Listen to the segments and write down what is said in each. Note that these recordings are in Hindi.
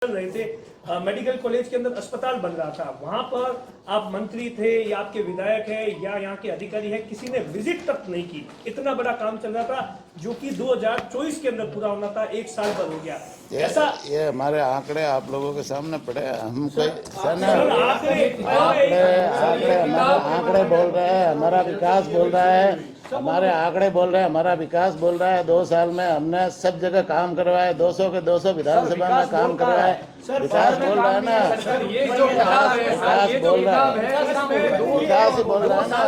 चल रहे थे, मेडिकल कॉलेज के अंदर अस्पताल बन रहा था, वहां पर आप मंत्री थे या आपके विधायक है या यहाँ के अधिकारी है, किसी ने विजिट तक नहीं की। इतना बड़ा काम चल रहा था जो कि 2024 के अंदर पूरा होना था, 1 साल पर हो गया। ऐसा ये हमारे आंकड़े आप लोगों के सामने पड़े हैं। हम कोई आंकड़े बोल रहे हैं, हमारा विकास बोल रहा है, हमारे आंकड़े बोल रहे हैं, हमारा विकास बोल रहा है। 2 साल में हमने सब जगह काम करवाए, 200 के 200 विधानसभा में काम करवाए। विकास बोल रहा है ना, विकास बोल रहा है, विकास ही बोल रहा है ना।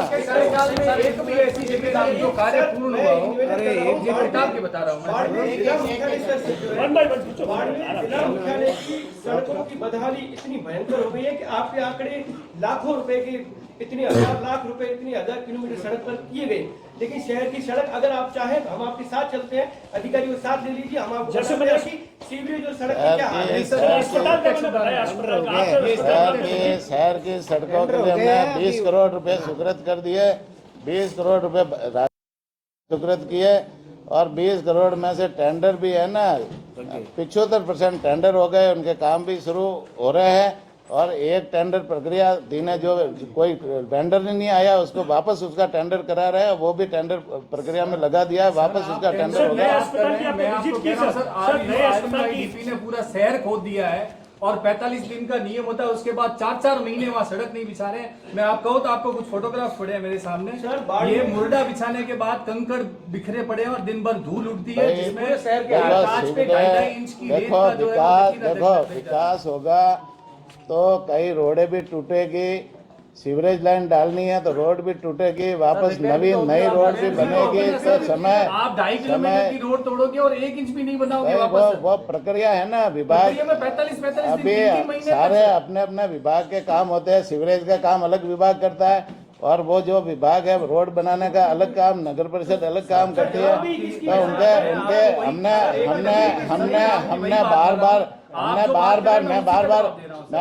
सड़कों की बदहाली इतनी भयंकर हो गई है कि आपके आंकड़े लाखों रुपए के, इतने 1000 लाख रुपए, इतने 1000 किलोमीटर सड़क पर किए गए। लेकिन शहर की सड़क अगर आप चाहें तो हम आपके साथ चलते हैं, अधिकारियों के साथ ले लीजिए। हम आपको जैसे सीवरेज और सड़क की क्या हाल है। शहर की सड़कों के लिए हमने 20 करोड़ रुपए स्वीकृत कर दिए, 20 करोड़ रुपए स्वीकृत किए और 20 करोड़ में से टेंडर भी है ना, 75% टेंडर हो गए, उनके काम भी शुरू हो रहे हैं। और एक टेंडर प्रक्रिया दिन जो कोई टेंडर नहीं आया उसको वापस उसका टेंडर करा रहे हैं, वो भी टेंडर प्रक्रिया में लगा दिया है, वापस उसका टेंडर होगा। ने पूरा शहर खोद दिया है और 45 दिन का नियम होता है, उसके बाद 4-4 महीने वहाँ सड़क नहीं बिछा रहे हैं। मैं आप कहूँ तो आपको कुछ फोटोग्राफ पड़े हैं मेरे सामने, ये मुर्दा बिछाने के बाद कंकड़ बिखरे पड़े हैं और दिन भर धूल उड़ती है, जिसमें शहर के कांच पे 2.5 इंच की रेत का जो है विकास होगा तो कई रोडें भी टूटेगी, सीवरेज लाइन डालनी है तो रोड भी टूटेगी, वापस नई रोड भी बनेगी। तो समय आप 2.5 किलोमीटर की रोड तोड़ोगे और 1 इंच भी नहीं बनाओगे वापस। वो प्रक्रिया है ना, विभाग अभी सारे अपने अपने विभाग के काम होते हैं। सीवरेज का काम अलग विभाग करता है और वो जो विभाग है रोड बनाने का अलग काम, नगर परिषद अलग काम करती है। तो उनके हमने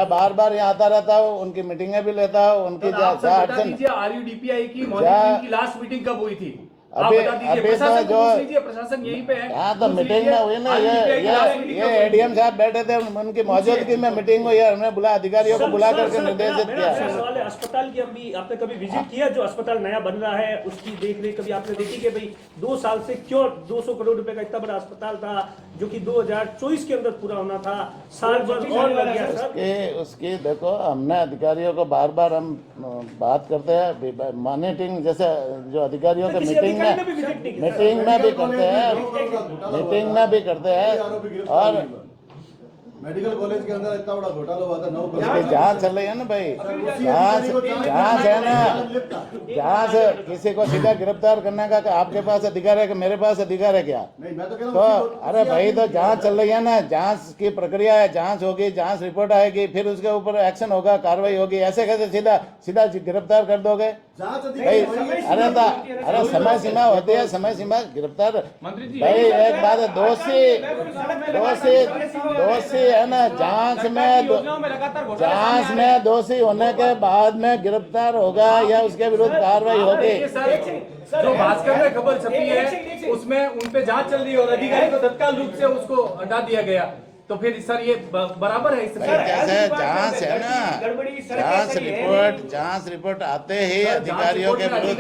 बार बार यहाँ आता रहता हूँ, उनकी मीटिंगें भी लेता हूँ, उनकी RUDPI की लास्ट मीटिंग कब हुई थी? अभी तो प्रशासन यहीं पे है। हाँ तो मीटिंग में हुई ना, ये ADM साहब बैठे थे, उनकी मौजूदगी में मीटिंग हुई है, हमने बुला अधिकारियों को बुला करके निर्देशित किया। अस्पताल की अभी आपने कभी विजिट किया? जो अस्पताल नया बन रहा है उसकी देखरेख कभी आपने देखी कि भाई 2 साल से क्यों 200 करोड़ रुपए का इतना बड़ा अस्पताल था जो कि 2024 के अंदर पूरा होना था, साल भर और लग गया सर। उसकी देखो, हमने अधिकारियों को बार बार हम बात करते हैं, मॉनिटरिंग जैसे जो अधिकारियों के मीटिंग में भी करते हैं और मेडिकल कॉलेज के अंदर इतना बड़ा घोटाला हुआ था, उसकी जांच चल रही है ना भाई, जांच है ना, जांच किसी को सीधा गिरफ्तार करने का आपके पास अधिकार है कि मेरे पास अधिकार है क्या? नहीं, मैं तो कह रहा हूं अरे भाई, तो जांच चल रही है ना, जांच की प्रक्रिया है, जांच होगी, जांच रिपोर्ट आएगी, फिर उसके ऊपर एक्शन होगा, कार्रवाई होगी। ऐसे कैसे सीधा गिरफ्तार कर दोगे भाई? अरे समय सीमा होती है, समय सीमा गिरफ्तार भाई। एक बात है, दोषी है ना, जांच में दोषी होने के बाद में गिरफ्तार होगा या उसके विरुद्ध कार्रवाई होगी। जो भास्कर में खबर छपी है उसमें उनपे जांच चल रही है और अधिकारी को तत्काल रूप से उसको हटा दिया गया, तो फिर सर ये बराबर है? जैसे जांच है ना, जांच रिपोर्ट आते ही अधिकारियों के विरुद्ध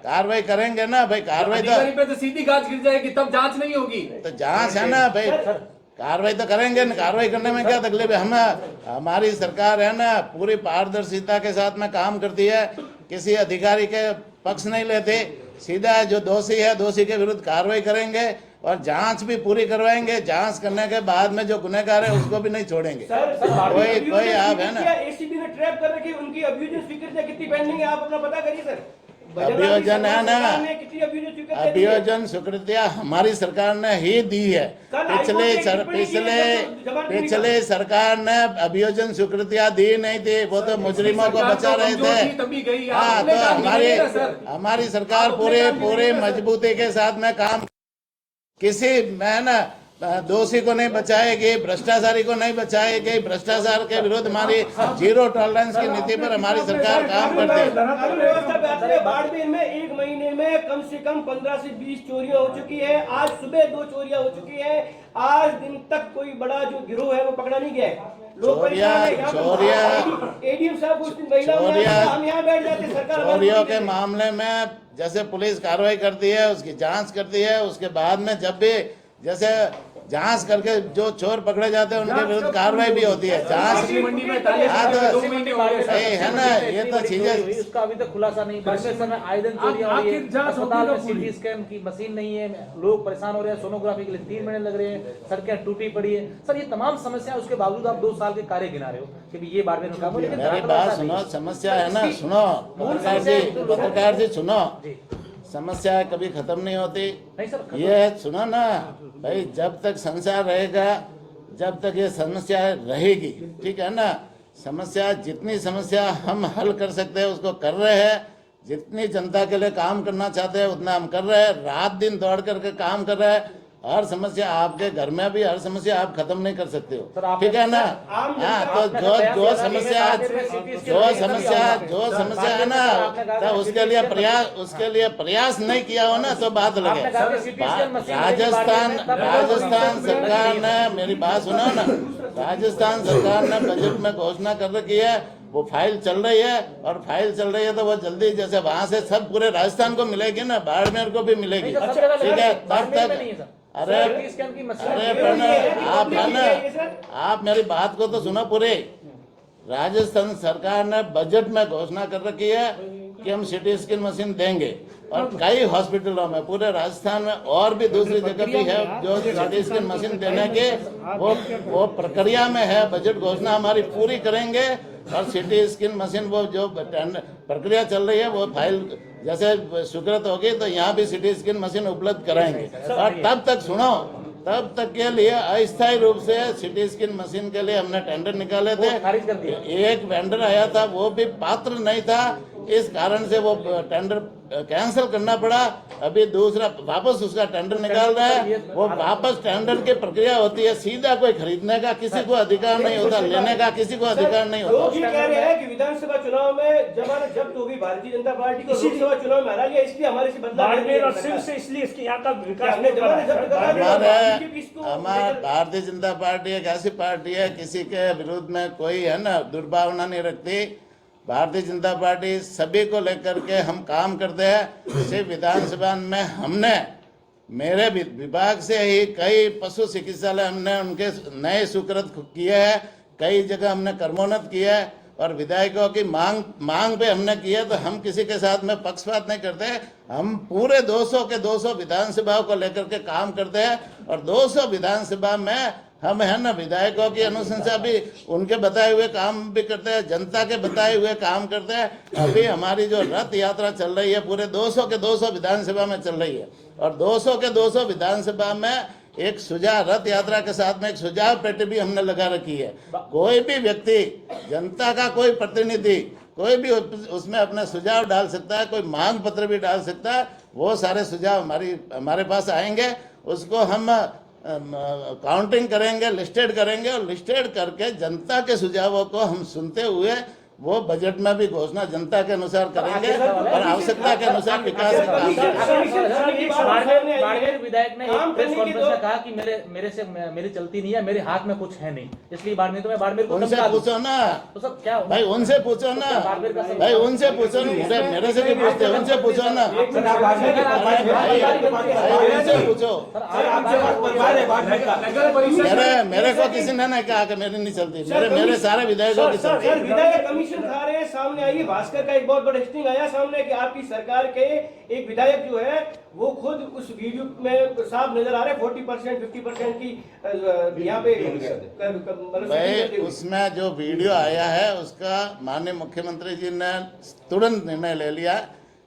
कार्रवाई करेंगे ना भाई। कार्रवाई पे तो सीधी गाज गिर जाएगी, तब जांच नहीं होगी। तो जांच है ना भाई, कार्रवाई तो करेंगे ना। कार्रवाई करने में क्या तकलीफ है? हमारी सरकार है ना, पूरी पारदर्शिता के साथ में काम करती है, किसी अधिकारी के पक्ष नहीं लेते, सीधा जो दोषी है दोषी के विरुद्ध कार्रवाई करेंगे और जांच भी पूरी करवाएंगे। जांच करने के बाद में जो गुनहगार है उसको भी नहीं छोड़ेंगे। कोई आप है ना, एसीबी ने ट्रैप कर रखी, उनकी अभियोजन स्वीकृति कितनी पेंडिंग है आप अपना पता करिए सर। अभियोजन है ना, अभियोजन स्वीकृतियां हमारी सरकार ने ही दी है। पिछले सरकार ने अभियोजन स्वीकृतियां दी नहीं थी, वो तो मुजरिमों को बचा रहे थे। हाँ, तो हमारी सरकार पूरे मजबूती के साथ में काम, किसी में ना दोषी को नहीं बचाएगी, भ्रष्टाचारी को नहीं बचाएगी। भ्रष्टाचार के विरुद्ध हमारी जीरो टॉलरेंस की नीति पर हमारी सरकार काम करती है। कानून व्यवस्था पे आते हैं। बाड़मेर में एक महीने में कम से कम 15 से 20 चोरियां हो चुकी है। आज सुबह 2 चोरियां हो चुकी है। आज दिन तक कोई बड़ा जो गिरोह है वो पकड़ा नहीं गया है। लोग परेशान हैं। एडीएम साहब उस दिन महिला हम यहाँ बैठ जाते, सरकार चोरियों के मामले में जैसे पुलिस कार्रवाई करती है, उसकी जांच करती है, उसके बाद में जब भी जैसे जांच करके जो चोर पकड़े जाते हैं उनके विरुद्ध कार्रवाई भी होती है। जांच मंडी में ताले है ना, ये तो चीजें इसका अभी तक खुलासा नहीं। बाड़मेर में आए दिन चोरियां हो रही है, अस्पताल में सीटी स्कैन की मशीन नहीं है, लोग परेशान हो रहे हैं, सोनोग्राफी के लिए 3 महीने लग रहे हैं, सड़कें टूटी पड़ी है। सर ये तमाम समस्या उसके बावजूद आप 2 साल के कार्य गिना रहे हो कि ये बाड़मेर में काम हो, लेकिन मेरी बात सुनो, समस्या है ना, सुनो पत्रकार जी सुनो, समस्या कभी खत्म नहीं होती। नहीं सर, ये सुनो ना भाई, जब तक संसार रहेगा, जब तक ये समस्या रहेगी, ठीक है ना। समस्या जितनी समस्या हम हल कर सकते हैं उसको कर रहे हैं, जितनी जनता के लिए काम करना चाहते हैं उतना हम कर रहे हैं, रात दिन दौड़ करके काम कर रहे हैं। हर समस्या आपके घर में भी हर समस्या आप खत्म नहीं कर सकते हो, ठीक है ना। हाँ, तो जो समस्या है ना, तो उसके लिए प्रयास नहीं किया हो ना तो बात लगे। राजस्थान सरकार ने, मेरी बात सुनो ना, राजस्थान सरकार ने बजट में घोषणा कर रखी है, वो फाइल चल रही है, और फाइल चल रही है तो वो जल्दी जैसे वहां से सब पूरे राजस्थान को मिलेगी ना, बाड़मेर को भी मिलेगी, ठीक है। तब तक अरे आप मेरी बात को तो सुनो पूरी। राजस्थान सरकार ने बजट में घोषणा कर रखी है कि हम सिटी स्कैन मशीन देंगे, और कई हॉस्पिटलों में पूरे राजस्थान में और भी दूसरी जगह भी है जो सिटी स्कैन मशीन देने के वो प्रक्रिया में है। बजट घोषणा हमारी पूरी करेंगे, और सिटी स्कैन मशीन वो जो प्रक्रिया चल रही है वो फाइल जैसे स्वीकृत होगी तो यहाँ भी सिटी स्कैन मशीन उपलब्ध कराएंगे। और तब तक सुनो, तब तक के लिए अस्थायी रूप से सिटी स्कैन मशीन के लिए हमने टेंडर निकाले थे। एक वेंडर आया था, वो भी पात्र नहीं था, इस कारण से वो टेंडर कैंसिल करना पड़ा। अभी दूसरा वापस उसका टेंडर निकाल रहा है। वो वापस टेंडर की प्रक्रिया होती है, सीधा कोई खरीदने का किसी को अधिकार नहीं होता, लेने का किसी को अधिकार नहीं होता। लोग ये कह रहे हैं कि विधानसभा चुनाव में जमानत जब्त होगी भारतीय जनता पार्टी को, लोकसभा चुनाव में हरा लिया, इसलिए हमारे से बदलाव बाड़मेर और सिर्फ से इसलिए इसके यहाँ का विकास हमारे भारतीय जनता पार्टी एक ऐसी पार्टी है किसी के विरुद्ध में कोई है ना दुर्भावना नहीं रखती। भारतीय जनता पार्टी सभी को लेकर के हम काम करते हैं। सिर्फ विधानसभा में हमने मेरे विभाग से ही कई पशु चिकित्सालय हमने उनके नए स्वीकृत किए हैं, कई जगह हमने कर्मोन्नत किया है, और विधायकों की मांग पे हमने किया। तो हम किसी के साथ में पक्षपात नहीं करते, हम पूरे 200 के 200 विधानसभाओं को लेकर के काम करते हैं, और 200 विधानसभा में हम है ना विधायकों की अनुशंसा भी उनके बताए हुए काम भी करते हैं, जनता के बताए हुए काम करते हैं। अभी हमारी जो रथ यात्रा चल रही है पूरे 200 के 200 विधानसभा में चल रही है, और 200 के 200 विधानसभा में एक सुझाव रथ यात्रा के साथ में एक सुझाव पेटी भी हमने लगा रखी है। कोई भी व्यक्ति, जनता का कोई प्रतिनिधि, कोई भी उसमें अपना सुझाव डाल सकता है, कोई मांग पत्र भी डाल सकता है। वो सारे सुझाव हमारे पास आएंगे, उसको हम काउंटिंग करेंगे, लिस्टेड करेंगे, और लिस्टेड करके जनता के सुझावों को हम सुनते हुए वो बजट में भी घोषणा जनता के अनुसार करेंगे, और आवश्यकता के अनुसार विकास का काम करेंगे। बाड़मेर विधायक ने एक प्रेस कॉन्फ्रेंस में कहा कि मेरी चलती नहीं है, मेरे हाथ में कुछ है नहीं, इसलिए बाड़मेर तो मैं बाड़मेर को उनसे पूछो ना, तो सब क्या भाई उनसे पूछो ना, भाई उनसे पूछो, मेरे से भी पूछते, उनसे पूछो ना, उनसे पूछो। मेरे को किसी ने नहीं कहा कि मेरी नहीं चलती, मेरे सारे विधायकों की चलती है। खा रहे हैं। सामने आई भास्कर का एक बहुत बड़ा स्टिंग आया सामने कि आपकी सरकार के एक विधायक जो है वो खुद उस वीडियो में साफ नजर आ रहे हैं 40% 50% की यहाँ पे भाई उसमें जो वीडियो आया है उसका माननीय मुख्यमंत्री जी ने तुरंत निर्णय ले लिया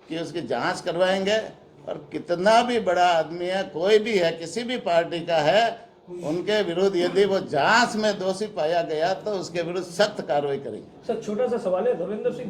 कि उसकी जांच करवाएंगे, और कितना भी बड़ा आदमी है, कोई भी है, किसी भी पार्टी का है, उनके विरुद्ध यदि वो जांच में दोषी पाया गया तो उसके विरुद्ध सख्त कार्रवाई करेंगे। सर छोटा सा सवाल है, धर्मेंद्र सिंह